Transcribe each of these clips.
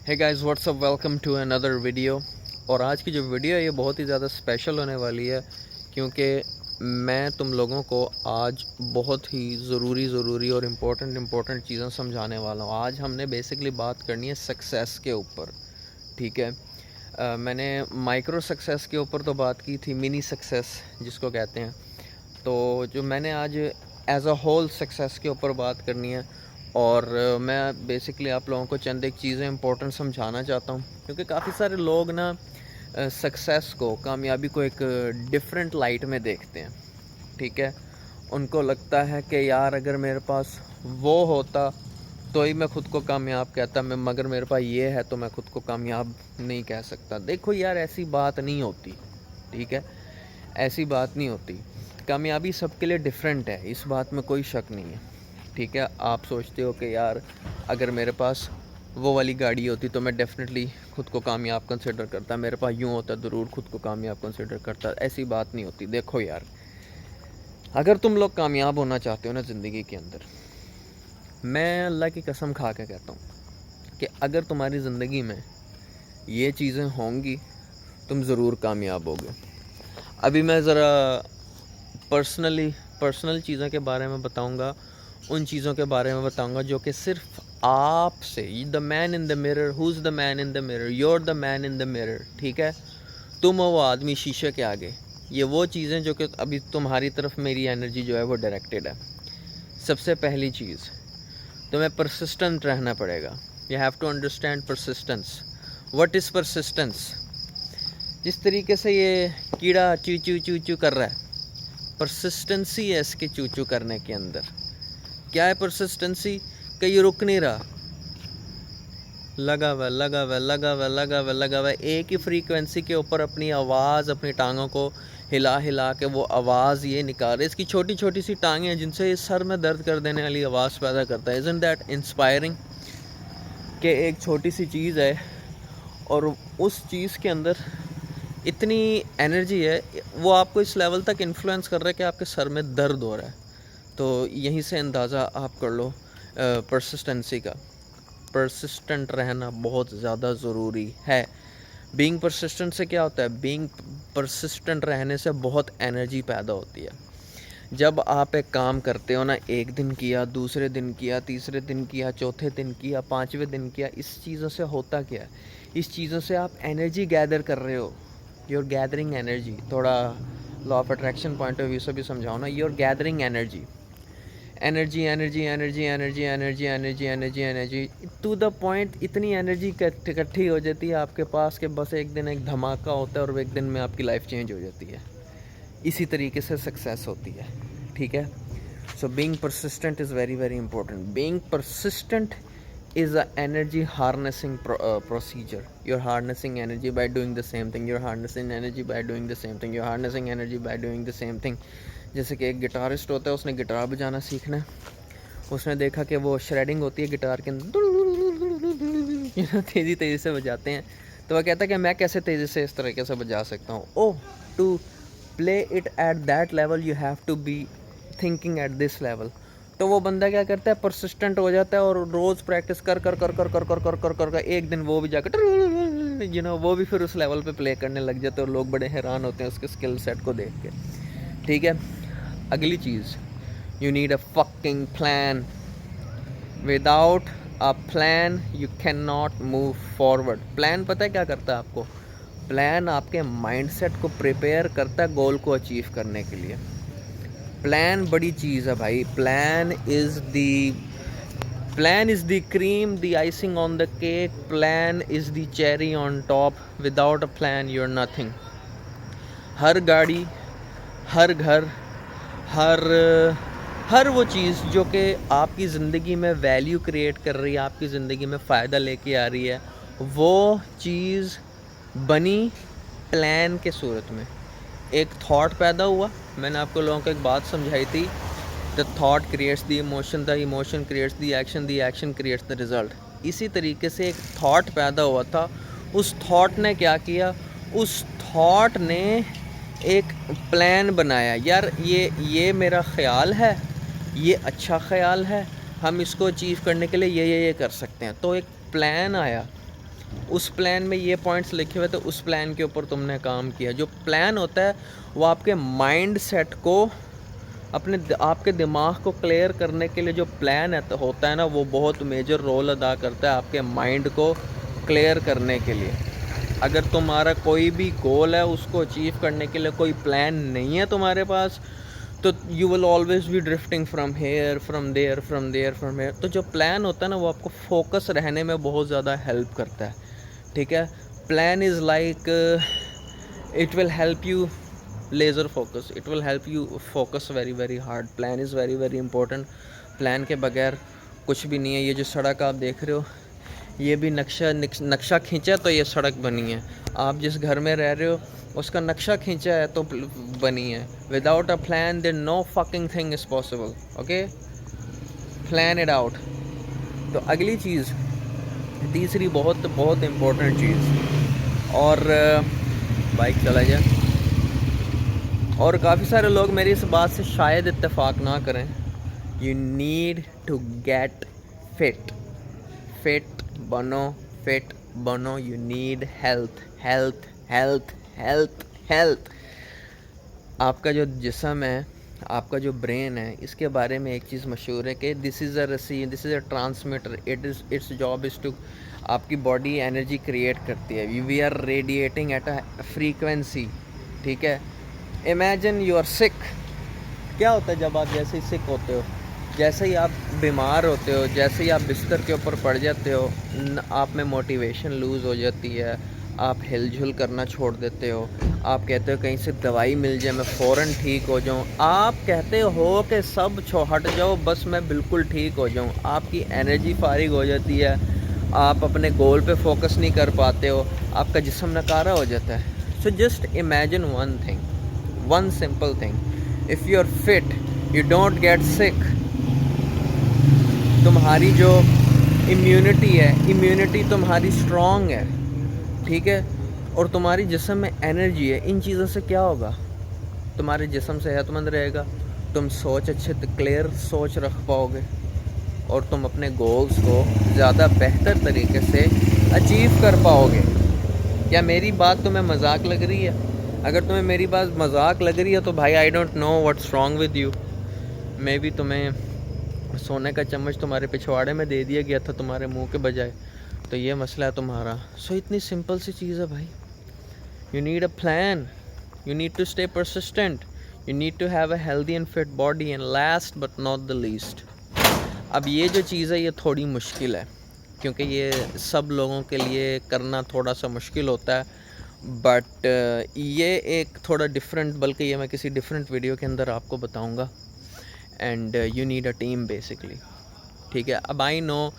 Hey guys what's up, welcome to another video. और आज की जो वीडियो है ये बहुत ही ज़्यादा स्पेशल होने वाली है, क्योंकि मैं तुम लोगों को आज बहुत ही ज़रूरी और इम्पोर्टेंट चीज़ें समझाने वाला हूँ। आज हमने बेसिकली बात करनी है सक्सेस के ऊपर, ठीक है। मैंने माइक्रो सक्सेस के ऊपर तो बात की थी, मिनी सक्सेस जिसको कहते हैं। तो जो मैंने आज एज अ होल सक्सेस के ऊपर बात करनी है, और मैं बेसिकली आप लोगों को चंद एक चीज़ें इंपॉर्टेंट समझाना चाहता हूँ, क्योंकि काफ़ी सारे लोग ना सक्सेस को, कामयाबी को एक डिफरेंट लाइट में देखते हैं, ठीक है। उनको लगता है कि यार अगर मेरे पास वो होता तो ही मैं ख़ुद को कामयाब कहता, मैं मगर मेरे पास ये है तो मैं ख़ुद को कामयाब नहीं कह सकता। देखो यार, ऐसी बात नहीं होती, ठीक है। ऐसी बात नहीं होती। कामयाबी सबके लिए डिफरेंट है, इस बात में कोई शक नहीं है, ठीक है। आप सोचते हो कि यार अगर मेरे पास वो वाली गाड़ी होती तो मैं डेफिनेटली ख़ुद को कामयाब कंसिडर करता, मेरे पास यूँ होता ज़रूर ख़ुद को कामयाब कंसिडर करता। ऐसी बात नहीं होती। देखो यार, अगर तुम लोग कामयाब होना चाहते हो ना ज़िंदगी के अंदर, मैं अल्लाह की कसम खा के कहता हूँ कि अगर तुम्हारी ज़िंदगी में ये चीज़ें होंगी तुम ज़रूर कामयाब होगे। अभी मैं ज़रा पर्सनल चीज़ों के बारे में बताऊंगा, उन चीज़ों के बारे में बताऊंगा जो कि सिर्फ आपसे, the man in the mirror, who is the man in the mirror, your the man in the mirror, ठीक है। तुम हो वो आदमी शीशे के आगे। ये वो चीज़ें जो कि अभी तुम्हारी तरफ मेरी एनर्जी जो है वो डायरेक्टेड है। सबसे पहली चीज़, तुम्हें परसिस्टेंट रहना पड़ेगा। You have to understand persistence. What is persistence? जिस तरीके से ये कीड़ा चू चू चू चू कर रहा है, परसिस्टेंसी है इसके चू चू करने के अंदर। क्या है परसिस्टेंसी? कि ये रुक नहीं रहा, लगा हुआ एक ही फ्रीक्वेंसी के ऊपर अपनी आवाज़, अपनी टांगों को हिला के वो आवाज़ ये निकाल रहे। इसकी छोटी छोटी सी टांगें हैं जिनसे ये सर में दर्द कर देने वाली आवाज़ पैदा करता है। Isn't that inspiring? कि एक छोटी सी चीज़ है और उस चीज़ के अंदर इतनी एनर्जी है, वो आपको इस लेवल तक इन्फ्लुएंस कर रहा है कि आपके सर में दर्द हो रहा है। तो यहीं से अंदाज़ा आप कर लो परसिस्टेंसी का। परसिस्टेंट रहना बहुत ज़्यादा ज़रूरी है। बीइंग परसिस्टेंट से क्या होता है? बीइंग परसिस्टेंट रहने से बहुत एनर्जी पैदा होती है। जब आप एक काम करते हो ना, एक दिन किया, दूसरे दिन किया, तीसरे दिन किया, चौथे दिन किया, पाँचवें दिन किया, इस चीज़ों से होता क्या है? इस चीज़ों से आप एनर्जी गैदर कर रहे हो। You're gathering energy. थोड़ा law of attraction point of view से भी समझाओ ना। You're gathering energy to the point, इतनी एनर्जी इकट्ठी हो जाती है आपके पास कि बस एक दिन एक धमाका होता है और एक दिन में आपकी लाइफ चेंज हो जाती है। इसी तरीके से सक्सेस होती है, ठीक है। So being persistent is very important. Being persistent is a energy harnessing procedure. You're harnessing energy by doing the same thing. You're harnessing energy by doing the same thing. You're harnessing energy by doing the same thing. जैसे कि एक guitarist होता है, उसने guitar बजाना सीखना है। उसने देखा कि वो श्रेडिंग होती है गिटार के अंदर, तेज़ी से बजाते हैं। तो वह कहता है कि मैं कैसे तेज़ी से इस तरीके से बजा सकता हूँ। Oh, to play it at that level you have to be thinking at this level. तो वो बंदा क्या करता है? परसिस्टेंट हो जाता है और रोज़ प्रैक्टिस कर एक दिन वो भी जाकर वो भी फिर उस लेवल पे प्ले करने लग जाते हैं और लोग बड़े हैरान होते हैं उसके स्किल सेट को देख के, ठीक है। अगली चीज़, you need a fucking plan. Without a plan you can not move forward. Plan पता है क्या करता है आपको? प्लान आपके माइंडसेट को प्रिपेयर करता है गोल को अचीव करने के लिए। प्लान बड़ी चीज़ है भाई। Plan is the cream, the icing on the cake. Plan is the cherry on top. Without a plan you are nothing. हर गाड़ी, हर घर, हर वो चीज़ जो कि आपकी ज़िंदगी में वैल्यू क्रिएट कर रही है, आपकी ज़िंदगी में फ़ायदा लेके आ रही है, वो चीज़ बनी प्लान के सूरत में। एक थॉट पैदा हुआ, मैंने आपको लोगों को एक बात समझाई थी, the thought creates the emotion creates the action creates the result. इसी तरीके से एक थॉट पैदा हुआ था। उस थॉट ने क्या किया? उस थॉट ने एक प्लान बनाया। यार ये मेरा ख़्याल है, ये अच्छा ख़्याल है, हम इसको अचीव करने के लिए ये कर सकते हैं। तो एक प्लान आया। उस प्लान में ये पॉइंट्स लिखे हुए थे, उस प्लान के ऊपर तुमने काम किया। जो प्लान होता है वो आपके माइंड सेट को, आपके दिमाग को क्लियर करने के लिए जो प्लान होता है ना, वो बहुत मेजर रोल अदा करता है आपके माइंड को क्लियर करने के लिए। अगर तुम्हारा कोई भी गोल है, उसको अचीव करने के लिए कोई प्लान नहीं है तुम्हारे पास, तो you will always be drifting from here from there from there from here. तो जो प्लान होता है ना, वो आपको फोकस रहने में बहुत ज़्यादा हेल्प करता है, ठीक है। Plan is like it will help you laser focus, it will help you focus very very hard. Plan is very very important. Plan के बगैर कुछ भी नहीं है। ये जो सड़क आप देख रहे हो, ये भी नक्शा खींचा तो ये सड़क बनी है। आप जिस घर में रह रहे हो, उसका नक्शा खींचा है तो बनी है। Without a plan there no fucking thing is possible. Okay, plan it out. तो अगली चीज़, तीसरी बहुत बहुत इम्पोर्टेंट चीज़, और बाइक चला जाए, और काफ़ी सारे लोग मेरी इस बात से शायद इत्तेफाक ना करें, you need to get fit. Fit बनो, फिट बनो। You need health, health, health, health, health. आपका जो जिस्म है, आपका जो ब्रेन है, इसके बारे में एक चीज़ मशहूर है कि this is a transmitter. Its job is to, आपकी बॉडी एनर्जी क्रिएट करती है। We are radiating at a frequency, ठीक है। Imagine you are sick. क्या होता है जब आप जैसे ही सिक होते हो, जैसे ही आप बीमार होते हो, जैसे ही आप बिस्तर के ऊपर पड़ जाते हो, आप में मोटिवेशन लूज़ हो जाती है, आप हिलझुल करना छोड़ देते हो, आप कहते हो कहीं से दवाई मिल जाए, मैं फ़ौरन ठीक हो जाऊं। आप कहते हो कि सब हट जाओ, बस मैं बिल्कुल ठीक हो जाऊं। आपकी एनर्जी फारिग हो जाती है, आप अपने गोल पे फोकस नहीं कर पाते हो, आपका जिस्म नकारा हो जाता है। So just imagine one thing, one simple thing, if you are fit you don't get sick. तुम्हारी जो इम्यूनिटी है, इम्यूनिटी तुम्हारी स्ट्रॉन्ग है, ठीक है, और तुम्हारी जिस्म में एनर्जी है। इन चीज़ों से क्या होगा, तुम्हारे जिस्म सेहतमंद रहेगा, तुम सोच अच्छे क्लियर सोच रख पाओगे, और तुम अपने गोल्स को ज़्यादा बेहतर तरीके से अचीव कर पाओगे। क्या मेरी बात तुम्हें मजाक लग रही है? अगर तुम्हें मेरी बात मजाक लग रही है तो भाई I don't know what's wrong with you. May be तुम्हें सोने का चम्मच तुम्हारे पिछवाड़े में दे दिया गया था तुम्हारे मुंह के बजाय, तो ये मसला है तुम्हारा। सो इतनी सिंपल सी चीज़ है भाई। You need a plan, you need to stay persistent, you need to have a healthy and fit body, and last but not the least. अब ये जो चीज़ है ये थोड़ी मुश्किल है, क्योंकि ये सब लोगों के लिए करना थोड़ा सा मुश्किल होता है, बट ये एक थोड़ा डिफरेंट, बल्कि ये मैं किसी डिफरेंट वीडियो के अंदर आपको बताऊंगा। And you need a team basically, ठीक है। अब आई नो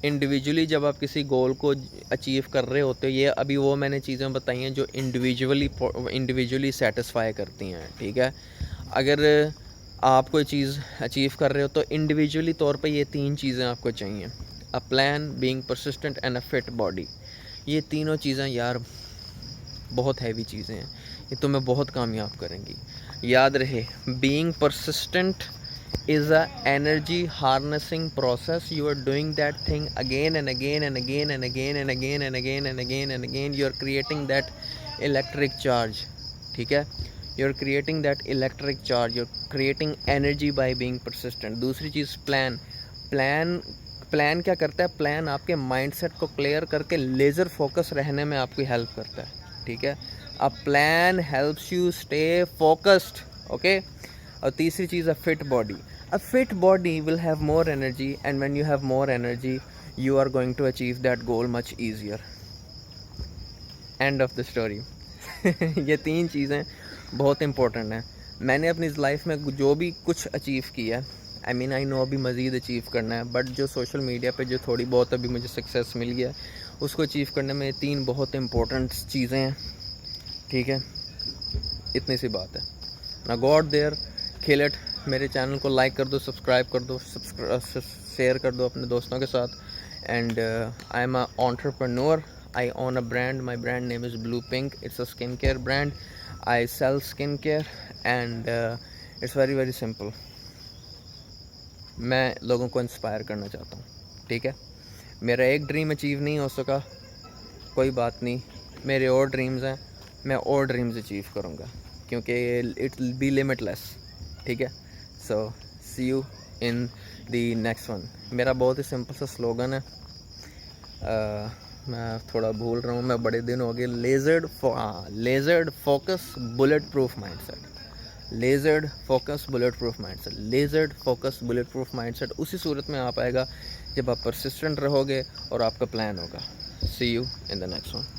इंडिविजुअली जब आप किसी गोल को अचीव कर रहे होते हो, ये अभी वो मैंने चीज़ें बताई हैं जो इंडिविजुअली सेटिस्फाई करती हैं, ठीक है। अगर आप कोई चीज़ अचीव कर रहे हो तो इंडिविजुअली तौर पे ये तीन चीज़ें आपको चाहिए, a plan, being persistent and a fit body. ये तीनों चीज़ें यार बहुत हैवी चीज़ें हैं, ये तुम्हें बहुत कामयाब करेंगी। याद रहे, being persistent is a energy harnessing process. You are doing that thing again and again and again and again and again and again and again and again. You are creating that electric charge, ठीक है। You are creating that electric charge. You are creating energy by being persistent. दूसरी चीज़ plan क्या करता है? Plan आपके mindset को clear करके laser focus रहने में आपकी हेल्प करता है, ठीक है। A plan helps you stay focused, okay. और तीसरी चीज़ है fit body. A fit body will have more energy, and when you have more energy, you are going to achieve that goal much easier. End of the story. ये तीन चीज़ें बहुत important हैं। मैंने अपनी लाइफ में जो भी कुछ अचीव किया है, आई मीन आई नो अभी मज़ीद अचीव करना है, बट जो सोशल मीडिया पे जो थोड़ी बहुत अभी मुझे सक्सेस मिल गया, उसको अचीव करने में तीन बहुत इम्पोर्टेंट चीज़ें हैं, ठीक है। इतनी सी बात है ना। God there, kill it. मेरे चैनल को लाइक कर दो, सब्सक्राइब कर दो, शेयर कर दो अपने दोस्तों के साथ। And I am a entrepreneur, I own a brand, my brand name is Blue Pink, it's a skin care brand. I sell skin care and it's very very simple. मैं लोगों को इंस्पायर करना चाहता हूँ, ठीक है। मेरा एक ड्रीम अचीव नहीं हो सका, कोई बात नहीं, मेरे और ड्रीम्स हैं, मैं और ड्रीम्स अचीव करूँगा, क्योंकि इट विल बी लिमिटलेस, ठीक है। So see you in the next one. मेरा बहुत ही सिंपल सा स्लोगन है, मैं थोड़ा भूल रहा हूँ, मैं बड़े दिन हो गए। लेजर्ड focus bullet proof mindset, लेजर्ड focus bullet proof mindset, लेजर्ड focus bullet proof mindset उसी सूरत में आ पाएगा जब आप परसिस्टेंट रहोगे और आपका प्लान होगा। See you in the next one.